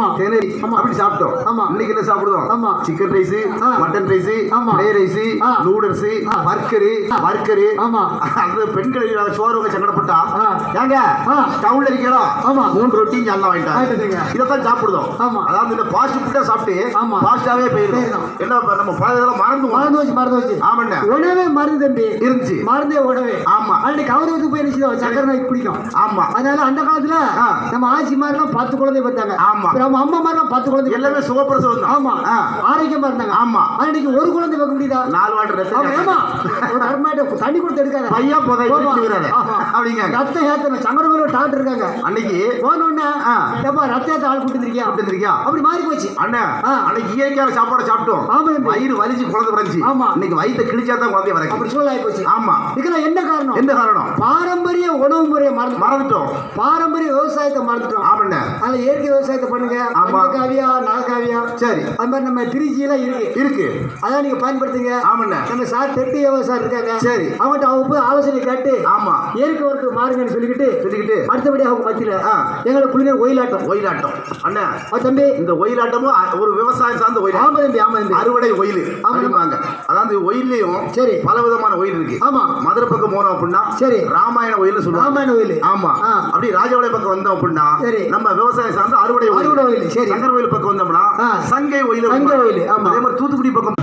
தேனரி அப்படி சாப்பிட்டோம். இன்னைக்கு என்ன சாப்பிடுறோம்? Chicken rice, mutton rice, fry rice, noodles, burger. அந்த பெண்கள் சோறு சங்கடப்பட்டா ஏங்க டவுன்ல இருக்கோம் 3 ரொட்டி நல்லா வாங்கிட்டாங்க. இதைத்தான் சாப்பிடுறோம். அதாவது இந்த பாஸ்ட் ஃபுட்டா சாப்பிட்டு பாஸ்டாவே போயிடும். என்ன நம்ம பழதெல்லாம் மறந்து வச்சு ஆமாண்ணா உணவே மருந்து தம்பி இருந்துச்சு. மருந்தே உணவே. ஆமா அன்னைக்கு கௌரவத்துக்கு போயிருச்சு சக்கரை நோய் பிடிக்கும். ஆமா அதனால அந்த காலத்துல நம்ம ஆட்சி மாதிரிலாம் 10 குழந்தை பார்த்தாங்க. ஆமா நம்ம அம்மா மாதிரிலாம் 10 குழந்தை எல்லாமே சுகப்பிரசவம் தான். ஆமா ஆரோக்கியமா இருந்தாங்க. ஆமா அன்னைக்கு ஒரு குழந்தை பார்க்க முடியுதா? 4 வாட்டர் ஆமா ஒரு அருமாட்ட தண்ணி கொடுத்து எடுக்காத பையா போதை அப்படிங்க. ரத்தம் ஏத்தணும் சங்கரவேலூர் டாக்டர் இருக்காங்க. அன்னைக்கு போனோடனே ரத்த ஏத்த ஆள் கொடுத்துருக்கியா அப்படி மாறி போச்சு. அண்ணா அன்னைக்கு இயற்கையான சாப்பாடு சாப்பிட்டோம். வயிறு வலிச்சு குழந்தை பிறந்துச்சு. ஆமா இன்னைக்கு வயிற்று கிழிச்சா தான் குழந்தை வரைக்கும் அப்படி சூழலாகி போச்சு. ஆமா இதுக்கெல்லாம் என்ன காரணம்? பாரம்பரிய உணவு முறையை மறந்துட்டோம். பாரம்பரிய விவசாயத்தை மறந்துட்டோம். ஆமாண்ணா அதுல இயற்கை விவசாயத்தை பண்ணுங்க. காவியா நாகாவியா சரி அது மாதிரி நம்ம திருச்சியெல்லாம் இருக்கு. அதான் நீங்க பயன்படுத்துங்க. ஆமாண்ணா நம்ம சார் தெற்கு விவசாயம் இருக்காங்க. சரி அவங்ககிட்ட அவங்க போய் ஆலோசனை கேட்டு ஆமா இயற்கை வரத்து மாறுங்கன்னு சொல்லிக்கிட்டு அடுத்தபடி அவங்க மத்தியில எங்களை புள்ளிங்க ஒயிலாட்டம் அண்ணா தம்பி இந்த ஒயிலாட்டமும் ஒரு விவசாயம் சார்ந்த ஒயில். ஆமா தம்பி ஆமா தம்பி அறுவடை ஒயில் அப்படிம்பாங்க. அதாவது ஒயிலையும் சரி பல விதமான ஒயில் இருக்கு. ஆமா மதுரை பக்கம் போனோம் அப்படின்னா சரி ராமாயண ஒயில் சொல்லுவாங்க. ராமாயண ஒயில் ஆமா அப்படி ராஜபாளையம் பக்கம் வந்தோம் அப்படின்னா சரி நம்ம விவசாயம் சார்ந்த அறுவடை ஒயில். சரி சங்கர் ஒயில் பக்கம் வந்தோம்னா சங்கை ஒயில். ஆமா அதே மாதிரி தூத்துக்குடி பக்கம்